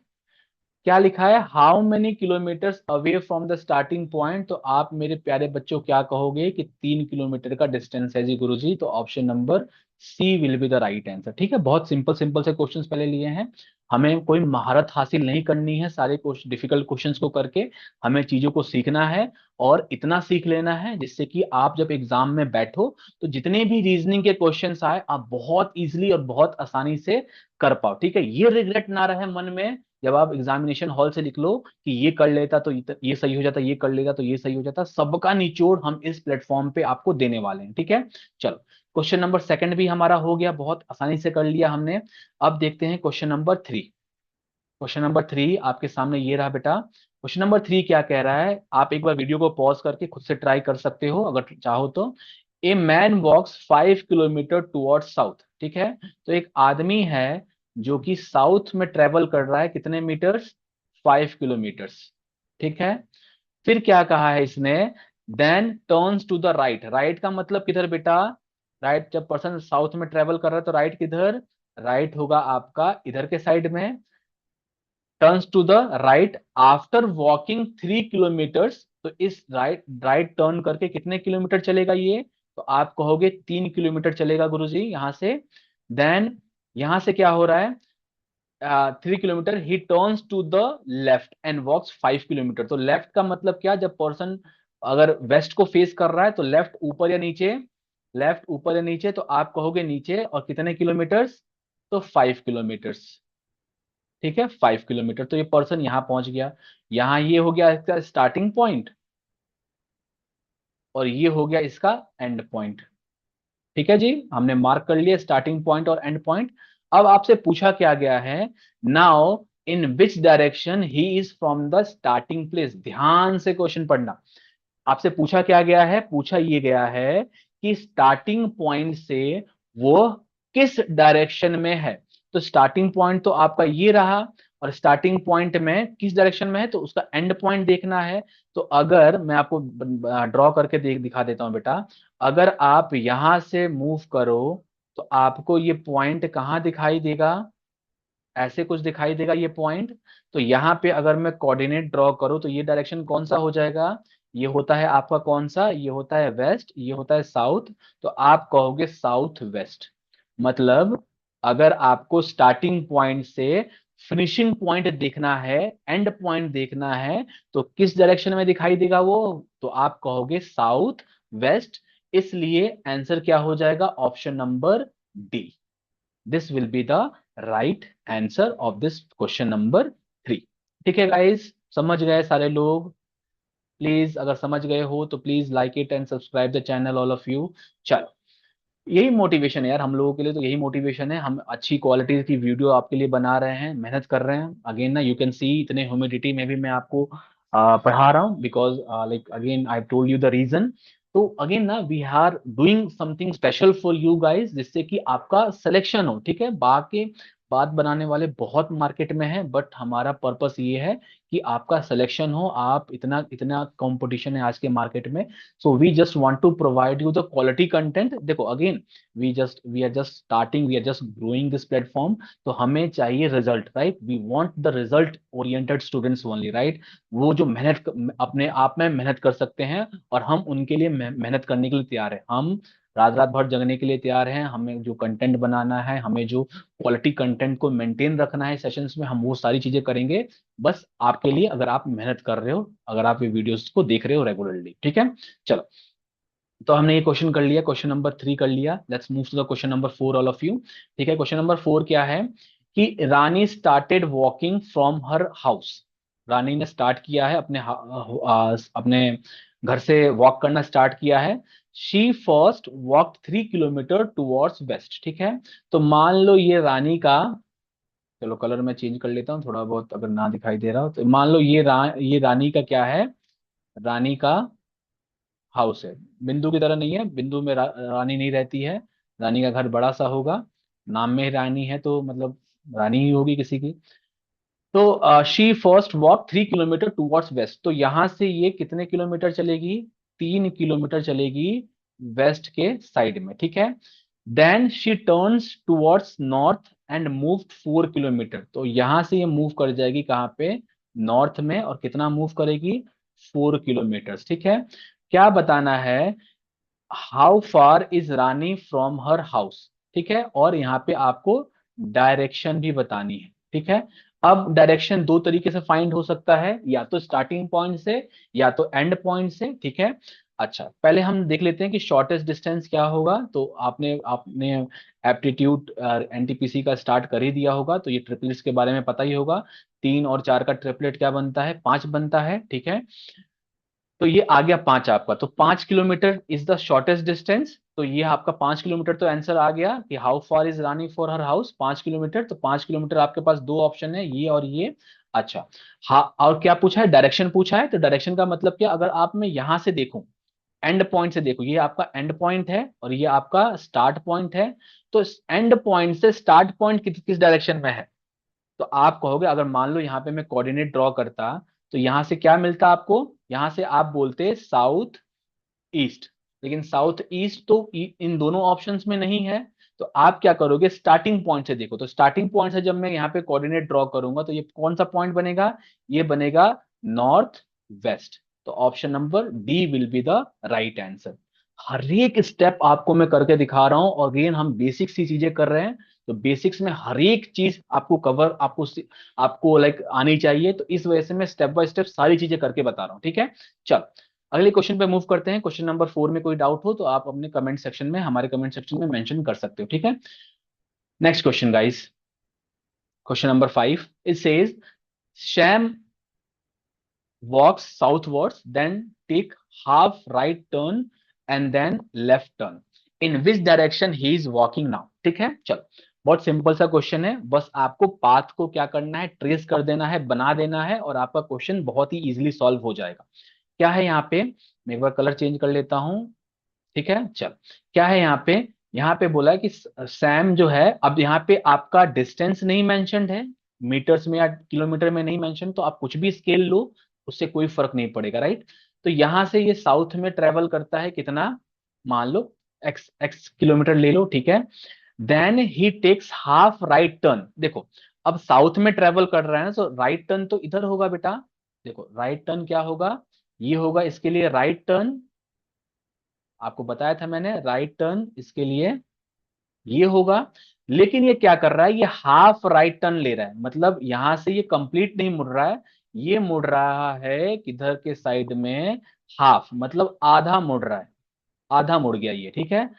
क्या लिखा है, how many kilometres away from the starting point, तो आप मेरे प्यारे बच्चों क्या कहोगे कि 3 किलोमीटर का डिस्टेंस है जी गुरुजी, तो option number C will be the right answer, ठीक है। बहुत सिंपल सिंपल से क्वेश्चंस पहले लिए हैं, हमें कोई महारत हासिल नहीं करनी है सारे डिफिकल्ट क्वेश्चंस को करके, हमें चीजों को सीखना है, और इतना सीख लेना है जिससे कि आप जब एग्जाम में बैठो तो जितने भी रीजनिंग के क्वेश्चंस आए आप बहुत इजीली और बहुत आसानी से कर पाओ, ठीक है। ये रिग्रेट ना रहे मन में जब आप एग्जामिनेशन हॉल से निकलो कि ये कर लेता तो ये सही हो जाता, ये कर लेता तो ये सही हो जाता, सबका निचोड़ हम इस प्लेटफॉर्म पे आपको देने वाले हैं, ठीक है। चलो क्वेश्चन नंबर सेकंड भी हमारा हो गया, बहुत आसानी से कर लिया हमने। अब देखते हैं क्वेश्चन नंबर 3। क्वेश्चन नंबर 3 आपके सामने ये रहा बेटा। क्वेश्चन नंबर 3 क्या कह रहा है, आप एक बार वीडियो को पॉज करके खुद से ट्राई कर सकते हो अगर चाहो तो। A man walks 5 kilometer toward south, ठीक है। तो एक आदमी है जो कि साउथ में ट्रेवल कर रहा है, कितने मीटर्स, 5 किलोमीटर्स, ठीक है। फिर क्या कहा है इसने, then turns to the right, right का मतलब किधर बेटा, राइट जब पर्सन साउथ में ट्रेवल कर रहा है तो राइट किधर, राइट होगा आपका इधर के साइड में। Turns to the right after walking 3 kilometers, तो इस राइट राइट टर्न करके कितने किलोमीटर चलेगा ये, तो आप कहोगे 3 किलोमीटर चलेगा गुरुजी यहाँ से। देन यहां से क्या हो रहा है, 3 kilometer he turns to the left and walks 5 kilometer, तो लेफ्ट का मतलब क्या, जब पर्सन अगर वेस्ट को फेस कर रहा है तो लेफ्ट ऊपर या नीचे, लेफ्ट ऊपर या नीचे, तो आप कहोगे नीचे, और कितने किलोमीटर्स, तो 5 किलोमीटर्स, ठीक है, 5 किलोमीटर। तो ये पर्सन यहां पहुंच गया, यहां ये हो गया इसका स्टार्टिंग पॉइंट, और ये हो गया इसका एंड पॉइंट, ठीक है जी। हमने मार्क कर लिया स्टार्टिंग पॉइंट और एंड पॉइंट। अब आपसे पूछा क्या गया है, now in which direction he is from the starting place, ध्यान से क्वेश्चन पढ़ना। आपसे पूछा क्या गया है, पूछा ये गया है कि स्टार्टिंग पॉइंट से वो किस डायरेक्शन में है। तो स्टार्टिंग पॉइंट तो आपका ये रहा, और स्टार्टिंग पॉइंट में किस डायरेक्शन में है तो उसका एंड पॉइंट देखना है। तो अगर मैं आपको ड्रॉ करके दिखा देता हूं बेटा, अगर आप यहां से मूव करो तो आपको ये पॉइंट कहाँ दिखाई देगा, ऐसे कुछ दिखाई देगा ये पॉइंट। तो यहाँ पे अगर मैं कोऑर्डिनेट ड्रॉ करूँ तो ये डायरेक्शन कौन सा हो जाएगा, ये होता है आपका कौन सा, ये होता है वेस्ट, ये होता है साउथ। तो आप कहोगे साउथ वेस्ट। मतलब अगर आपको स्टार्टिंग पॉइंट से फिनिशिंग पॉइंट देखना है, एंड पॉइंट देखना है, तो किस डायरेक्शन में दिखाई देगा वो, तो आप कहोगे साउथ वेस्ट। इसलिए आंसर क्या हो जाएगा, option number D. This will be the right answer of this question number 3। ठीक है गाइस, समझ गए सारे लोग? प्लीज अगर समझ गए हो तो please like it and subscribe the channel all of you. चलो, यही मोटिवेशन है यार हम लोगों के लिए, तो यही मोटिवेशन है, हम अच्छी क्वालिटी की वीडियो आपके लिए बना रहे हैं, मेहनत कर रहे हैं। अगेन ना यू कैन सी इतने ह्यूमिडिटी में भी मैं आपको पढ़ा रहा हूँ, because like again I told you the reason. तो अगेन ना we are doing something special for you guys, जिससे कि आपका सिलेक्शन हो। ठीक है, बाकी बात बनाने वाले बहुत मार्केट में है, बट हमारा पर्पस ये है कि आपका सिलेक्शन हो। आप इतना इतना कंपटीशन है आज के मार्केट में, so we just want to provide you the quality content. देखो again, we are just starting, we are just growing this platform. तो हमें चाहिए result, right? We want the result oriented students only, right? वो जो अपने आप में मेहनत कर सकते हैं, और हम उनके लिए मेहनत करने के लिए तैयार है। हम रात रात भर जगने के लिए तैयार हैं। हमें जो कंटेंट बनाना है, हमें जो क्वालिटी कंटेंट को मेंटेन रखना है सेशंस में, हम वो सारी चीजें करेंगे बस आपके लिए, अगर आप मेहनत कर रहे हो, अगर आप ये वीडियोस को देख रहे हो रेगुलरली। ठीक है, चलो। तो हमने ये क्वेश्चन कर लिया, क्वेश्चन नंबर 3 कर लिया। Let's move to the question number 4 all of you. ठीक है, क्वेश्चन नंबर 4 क्या है कि Rani started walking from her house. Rani ने स्टार्ट किया है अपने घर से वॉक करना स्टार्ट किया है। She first walk 3 kilometer towards west. ठीक है, तो मान लो ये रानी का, चलो कलर मैं चेंज कर लेता हूँ थोड़ा बहुत, अगर ना दिखाई दे रहा हो तो मान लो ये रानी का क्या है, रानी का हाउस है। बिंदु की तरह नहीं है, बिंदु में रानी नहीं रहती है। रानी का घर बड़ा सा होगा, नाम में ही रानी है तो मतलब रानी ही होगी किसी की। तो she first walk 3 kilometer towards west. तो यहां से ये कितने किलोमीटर चलेगी, 3 किलोमीटर चलेगी वेस्ट के साइड में। ठीक है, then she turns towards north and move 4 kilometer. तो यहां से ये मूव कर जाएगी कहाँ पे, नॉर्थ में, और कितना मूव करेगी, 4 किलोमीटर। ठीक है, क्या बताना है, how far is Rani from her house. ठीक है, और यहाँ पे आपको डायरेक्शन भी बतानी है। ठीक है, अब डायरेक्शन दो तरीके से फाइंड हो सकता है, या तो स्टार्टिंग पॉइंट से या तो एंड पॉइंट से। ठीक है, अच्छा पहले हम देख लेते हैं कि शॉर्टेस्ट डिस्टेंस क्या होगा। तो आपने आपने एप्टीट्यूड एनटीपीसी का स्टार्ट कर ही दिया होगा, तो ये ट्रिपलेट्स के बारे में पता ही होगा। 3 और 4 का ट्रिपलेट क्या बनता है, 5 बनता है। ठीक है, तो ये आ गया 5 आपका, तो 5 kilometre is the shortest distance. तो ये आपका 5 किलोमीटर तो आंसर आ गया कि how far is Rani for her house, 5 kilometer. तो 5 किलोमीटर आपके पास दो ऑप्शन है, ये और ये। अच्छा, हाँ, और क्या पूछा है, डायरेक्शन पूछा है। तो डायरेक्शन का मतलब क्या, अगर आप मैं यहां से देखूं, एंड पॉइंट से देखो, ये आपका एंड पॉइंट है और ये आपका स्टार्ट पॉइंट है। तो एंड पॉइंट से स्टार्ट पॉइंट किस डायरेक्शन में है, तो आप कहोगे, अगर मान लो यहाँ पे मैं कोऑर्डिनेट ड्रॉ करता, तो यहां से क्या मिलता आपको, यहां से आप बोलते साउथ ईस्ट। लेकिन साउथ ईस्ट तो इन दोनों ऑप्शंस में नहीं है। तो आप क्या करोगे, स्टार्टिंग पॉइंट से देखो। तो स्टार्टिंग पॉइंट से जब मैं यहाँ पे कोऑर्डिनेट ड्रॉ करूंगा तो ये कौन सा पॉइंट बनेगा, ये बनेगा नॉर्थ वेस्ट। तो option number D will be the right answer. हर एक स्टेप आपको मैं करके दिखा रहा हूं, और अगेन हम बेसिक सी चीजें कर रहे हैं। तो बेसिक्स में हर एक चीज आपको कवर, आपको लाइक आनी चाहिए। तो इस वजह से मैं स्टेप बाय स्टेप सारी चीजें करके बता रहा हूँ। ठीक है, चल अगले क्वेश्चन पे मूव करते हैं। क्वेश्चन नंबर 4 में कोई डाउट हो तो आप अपने कमेंट सेक्शन में, हमारे कमेंट सेक्शन में मेंशन कर सकते हो। ठीक है, next question guys, question number 5। It says sham walks southwards, then take half right turn and then left turn. In which direction he is walking now? ठीक है, चलो बहुत सिंपल सा क्वेश्चन है, बस आपको पाथ को क्या करना है, ट्रेस कर देना है, बना देना है, और आपका क्वेश्चन बहुत ही इजीली सॉल्व हो जाएगा। क्या है यहाँ पे, मैं एक बार कलर चेंज कर लेता हूँ। ठीक है, चल क्या है यहाँ पे, यहाँ पे बोला है कि सैम जो है, अब यहाँ पे आपका डिस्टेंस नहीं मेंशन्ड है, मीटर्स में या किलोमीटर में नहीं मेंशन, तो आप कुछ भी स्केल लो, उससे कोई फर्क नहीं पड़ेगा, राइट। तो यहां से ये साउथ में ट्रेवल करता है कितना, मान लो एक्स एक्स किलोमीटर ले लो, ठीक है। Then he takes half right turn. देखो, अब साउथ में ट्रेवल कर रहा है ना, तो राइट टर्न तो इधर होगा बेटा। देखो राइट टर्न क्या होगा, ये होगा इसके लिए राइट टर्न, आपको बताया था मैंने, राइट टर्न इसके लिए ये होगा। लेकिन ये क्या कर रहा है, ये हाफ राइट टर्न ले रहा है, मतलब यहां से ये कंप्लीट नहीं मुड़ रहा है, ये मुड़ रहा है किधर के साइड में, हाफ मतलब आधा मुड़ रहा है, आधा मुड़ गया ये, ठीक है।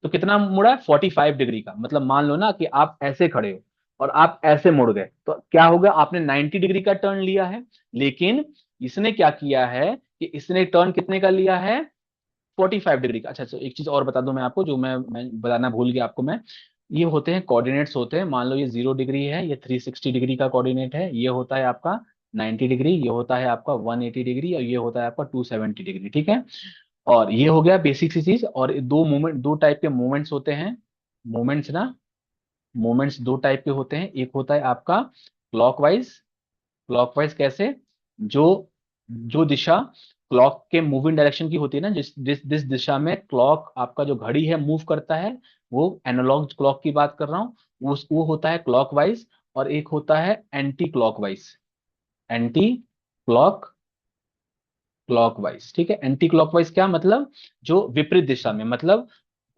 तो कितना मुड़ा है, 45 डिग्री का, मतलब मान लो ना कि आप ऐसे खड़े हो और आप ऐसे मुड़ गए, तो क्या होगा, आपने 90 डिग्री का टर्न लिया है। लेकिन इसने क्या किया है कि इसने टर्न कितने का लिया है, 45 डिग्री का। अच्छा अच्छा, एक चीज और बता दूं मैं आपको, जो मैं बताना भूल गया आपको मैं, ये होते हैं कोऑर्डिनेट्स होते हैं, मान लो ये 0 डिग्री है, ये 360 डिग्री का कोऑर्डिनेट है, ये होता है आपका 90 डिग्री, ये होता है आपका 180 डिग्री, और ये होता है आपका 270 डिग्री, ठीक है। और ये हो गया बेसिक सी चीज। और दो मूवमेंट, दो टाइप के मूवमेंट्स होते हैं, मूवमेंट्स ना, मूवमेंट्स दो टाइप के होते हैं, एक होता है आपका क्लॉकवाइज। क्लॉकवाइज कैसे, जो जो दिशा क्लॉक के मूविंग डायरेक्शन की होती है ना, जिस दिशा में क्लॉक आपका जो घड़ी है मूव करता है, वो एनालॉग क्लॉक की बात कर रहा हूँ, वो होता है क्लॉकवाइज। और एक होता है anti clockwise, anti clock clockwise, ठीक है। एंटी क्लॉकवाइज क्या मतलब, जो विपरीत दिशा में, मतलब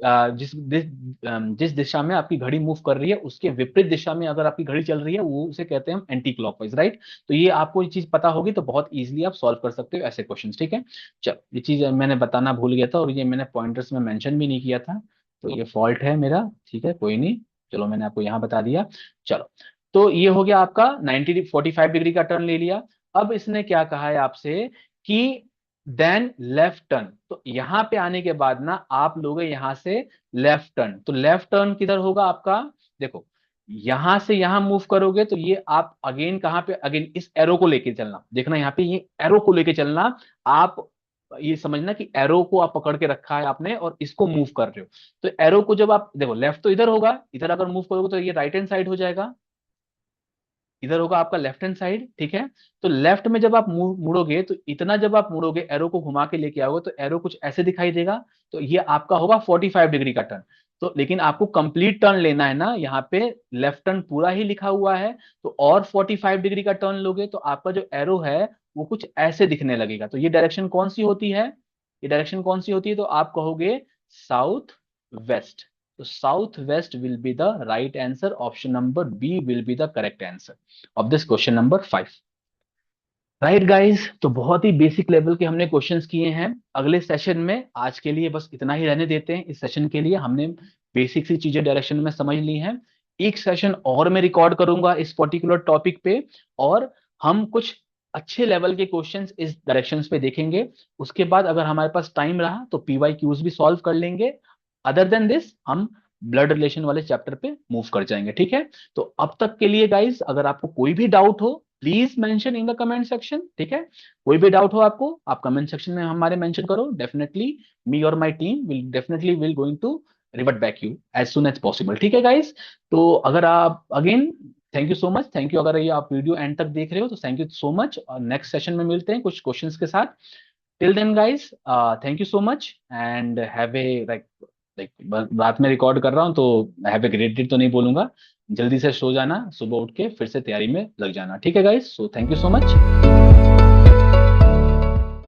जिस दिशा में आपकी घड़ी मूव कर रही है उसके विपरीत दिशा में अगर आपकी घड़ी चल रही है, वो उसे कहते हैं हम एंटी क्लॉकवाइज, राइट। तो ये आपको ये चीज पता होगी तो बहुत इजीली आप सॉल्व कर सकते हो ऐसे क्वेश्चंस, ठीक है। चल, ये चीज मैंने बताना भूल गया था, और ये मैंने पॉइंटर्स में मेंशन भी नहीं किया था, तो ये फॉल्ट है मेरा, ठीक है, कोई नहीं। चलो मैंने आपको यहाँ बता दिया। चलो, तो ये हो गया आपका 45 डिग्री का टर्न ले लिया। अब इसने क्या कहा है आपसे कि देन लेफ्ट टर्न, तो यहां पे आने के बाद ना आप लोग यहां से लेफ्ट टर्न, तो लेफ्ट टर्न किधर होगा आपका, देखो यहां से यहां मूव करोगे तो ये आप अगेन कहां पे, अगेन इस एरो को लेके चलना, देखना यहाँ पे ये एरो को लेके चलना। आप ये समझना कि एरो को आप पकड़ के रखा है आपने और इसको मूव कर रहे हो। तो एरो को जब आप देखो, लेफ्ट तो इधर होगा, इधर अगर मूव करोगे तो ये राइट हैंड साइड हो जाएगा, इधर होगा आपका लेफ्ट हैंड साइड, ठीक है। तो लेफ्ट में जब आप मुड़ोगे, तो इतना जब आप मुड़ोगे, एरो को घुमा के लेके आओगे, तो एरो कुछ ऐसे दिखाई देगा। तो ये आपका होगा 45 डिग्री का टर्न। तो लेकिन आपको कंप्लीट टर्न लेना है ना, यहाँ पे लेफ्ट टर्न पूरा ही लिखा हुआ है, तो और 45 डिग्री का टर्न लोगे तो आपका जो एरो है वो कुछ ऐसे दिखने लगेगा। तो ये डायरेक्शन कौन सी होती है, ये डायरेक्शन कौन सी होती है, तो आप कहोगे साउथ वेस्ट। तो south west will be the right answer, option number B will be the correct answer of this question number 5। Right guys, तो बहुत ही बेसिक लेवल के हमने क्वेश्चंस किए हैं। अगले सेशन में, आज के लिए बस इतना ही रहने देते हैं, इस सेशन के लिए हमने बेसिक सी चीजें डायरेक्शन में समझ ली हैं। एक सेशन और मैं रिकॉर्ड करूंगा इस पर्टिकुलर टॉपिक पे, और हम कुछ अच्छे लेवल के क्वेश्चंस इस डायरेक्शंस पे देखेंगे। उसके बाद अगर हमारे पास टाइम रहा तो पीवाईक्यूज भी सॉल्व कर लेंगे। अदर देन दिस हम ब्लड रिलेशन वाले चैप्टर पे मूव कर जाएंगे, ठीक है। तो अब तक के लिए गाइस, अगर आपको कोई भी डाउट हो please mention in the comment section, ठीक है। कोई भी डाउट हो आपको, आप कमेंट सेक्शन में हमारे मेंशन करो, डेफिनेटली मी और my team will going to revert back you as soon as possible, ठीक है गाइस। तो अगर आप again, thank you so much, thank you, अगर ये आप वीडियो एंड तक देख रहे हो तो थैंक यू सो मच, और नेक्स्ट सेशन में मिलते हैं कुछ क्वेश्चंस के साथ। Till then guys, thank you so much and have a like, रात में रिकॉर्ड कर रहा हूँ तो हैव ए ग्रेट डे तो नहीं बोलूंगा, जल्दी से सो जाना, सुबह उठ के फिर से तैयारी में लग जाना, ठीक है guys. So thank you so much.